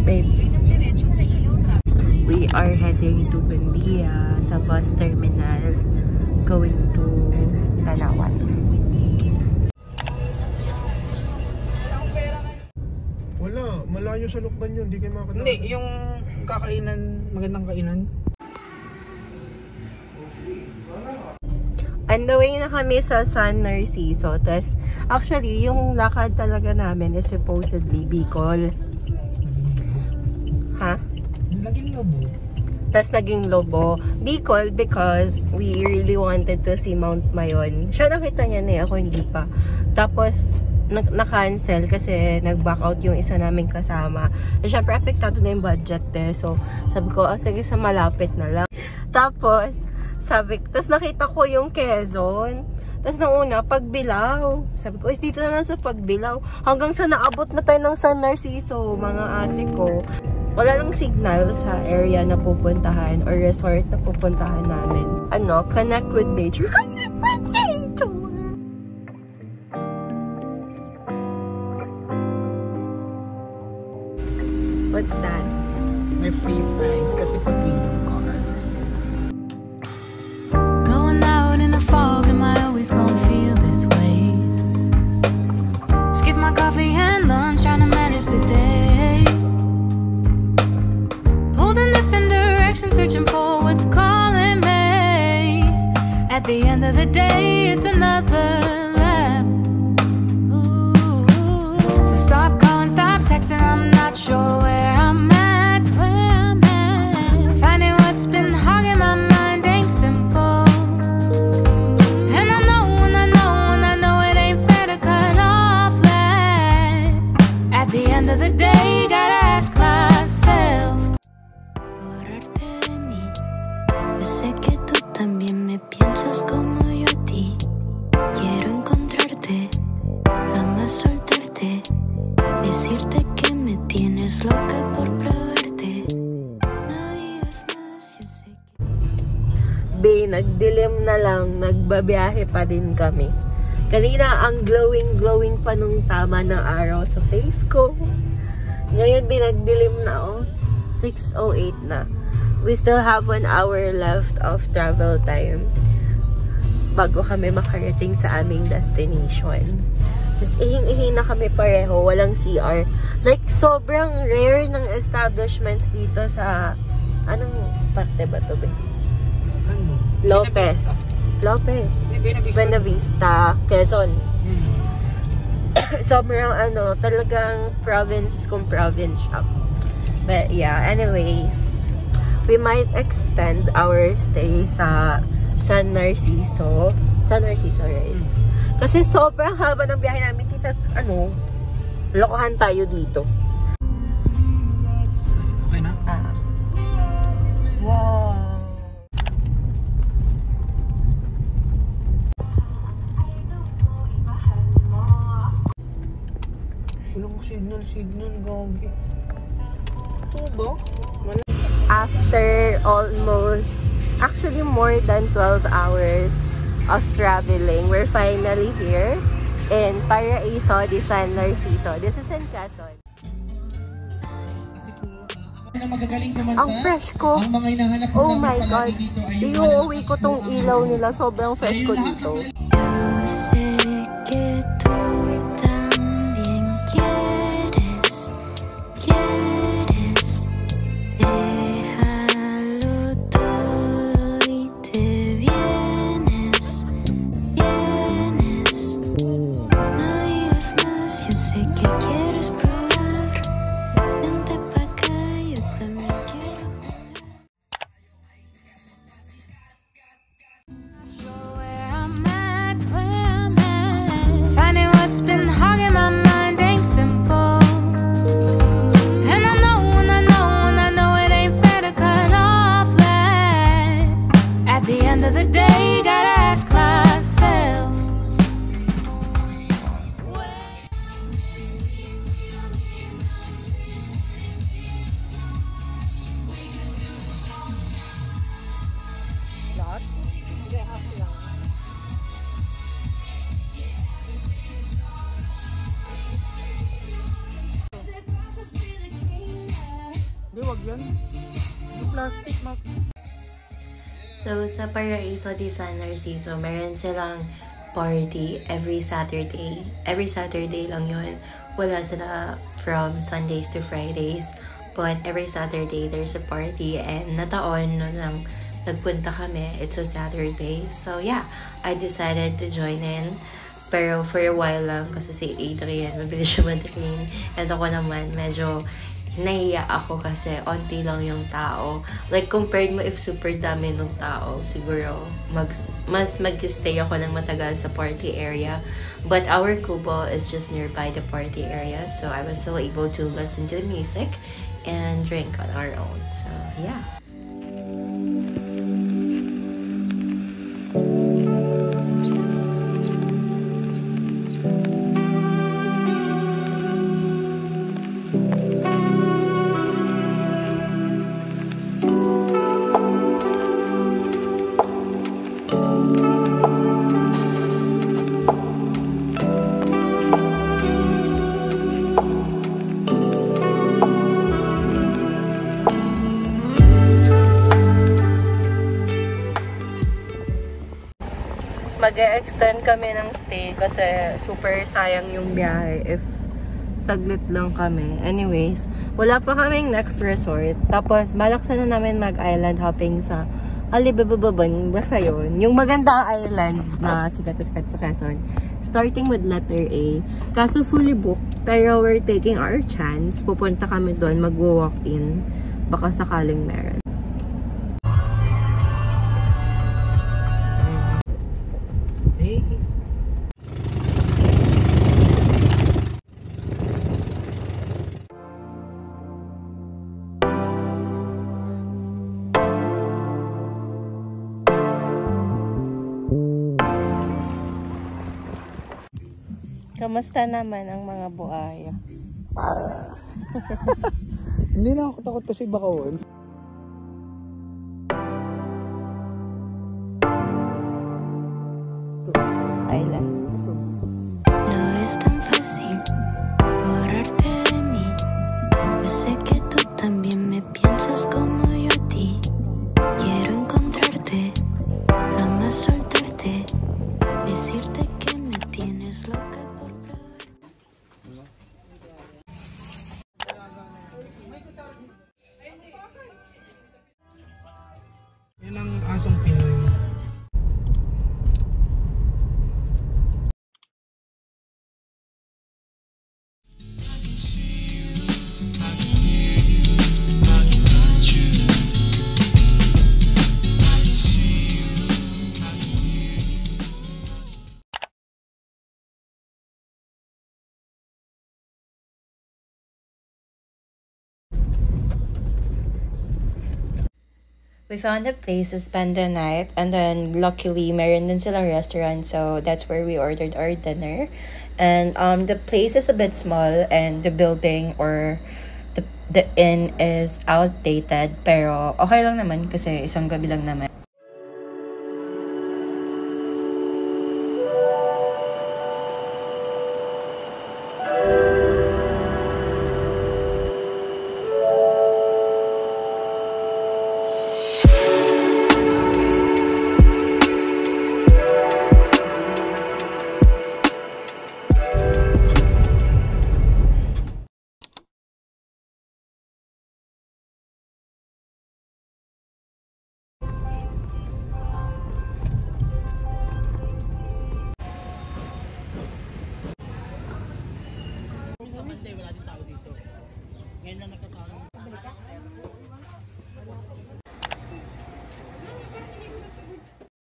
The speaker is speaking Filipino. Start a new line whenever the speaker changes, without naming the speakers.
Babe. We are heading to Buendia sa bus terminal going to Tanawan.
Wala, malayo sa Lukban yun, hindi kayo makakatawa.
Hindi, yung kakainan, magandang kainan.
On the way na kami sa San Narciso. Tas, actually, yung lakad talaga namin is supposedly Bicol. Ha?
Naging Lobo.
Tas naging Lobo. Bicol because we really wanted to see Mount Mayon. Siya nakita niya na ako hindi pa. Tapos, na-cancel kasi nag-back out yung isa naming kasama. Siyempre, apektado na yung budget So, sabi ko, sige sa malapit na lang. Tapos nakita ko yung Quezon. Tapos nung una, Pagbilao. Sabi ko, dito na lang sa Pagbilao. Hanggang sa naabot na tayo ng San Narciso, mga ate ko. Wala lang signal sa area na pupuntahan or resort na pupuntahan namin. Connect with nature. Connect with nature! What's that?
May free fries kasi pati yung car.
Going out in the fog, am I always gonna feel this way? Skip my coffee and lunch, trying to manage the day. Holding different directions, searching for what's calling me. At the end of the day, it's another lap. Ooh. So stop calling, stop texting, I'm not sure where I'm at, Finding what's been hogging my mind ain't simple. And I know it ain't fair to cut off that. At the end of the day, gotta ask myself. Borrarte de mí, yo sé que tú también me piensas como yo a ti. Quiero encontrarte, jamás soltarte, decirte que me tienes loca por probarte. No digas más, yo sé que...
Nagdilim na lang, nagbabiyahe pa din kami. Kanina ang glowing pa nung tama ng araw sa face ko. Ngayon nagdilim na 6:08 na. We still have 1 hour left of travel time bago kami makarating sa aming destination. Tapos ihing-ihi na kami pareho, walang CR. Like, sobrang rare ng establishments dito sa, anong parte ba ito,
Ano?
Lopez. Buena Vista, Quezon. Sobrang talagang province kung province shop. But yeah, anyways, we might extend our stay sa San Narciso. San Narciso, right? Kasi sobrang haba ng biyahe namin. Titas, lokohan tayo dito.
Okay na?
Wow.
Walang signal, gagi. Ito ba?
After almost, actually more than 12 hours of traveling, we're finally here in Paraiso de San Narciso. This is in Quezon. Ang fresh ko. Oh my God. Iuwi ko tong ilaw nila. Sobrang fresh ko dito.
wag yan. Yung plastic, Mac.
So, sa Paraiso de San Narciso, meron silang party every Saturday. Every Saturday lang yun. Wala sila from Sundays to Fridays. But every Saturday, there's a party. And nataon, no, nang nagpunta kami, it's a Saturday. So, yeah, I decided to join in. Pero for a while lang, kasi si Adrian, mabilis siya madaling. And ako naman, medyo nahiya ako kasi onti lang yung tao. Like, compared mo if super dami ng tao, siguro mas mag-stay ako ng matagal sa party area. But our kubo is just nearby the party area, so I was still able to listen to the music and drink on our own. So, yeah.
Mag-e-extend kami ng stay kasi super sayang yung biyahe if saglit lang kami. Anyways, wala pa kaming next resort. Tapos, balak sana namin mag-island hopping sa Alibababan. Basta yun. Yung magandang island na sikat sa Quezon. Starting with letter A. Kaso fully booked. Pero we're taking our chance. Pupunta kami doon. Mag-walk-in. Baka sakaling meron. Kamusta naman ang mga buaya?
Hindi na ako takot kasi bakawan.
Island.
No es tan fácil borrarte de mí. Yo sé que tú también me piensas como yo a ti. Quiero encontrarte, jamás soltarte, decirte que me tienes loca por probar.
Yan ang asong Pinoy.
We found a place to spend the night, and then luckily meron din silang restaurant, so that's where we ordered our dinner. And the place is a bit small, and the building or the inn is outdated, pero okay lang naman kasi isang gabi lang naman.
Wala din tao dito. Ngayon lang nagkataon.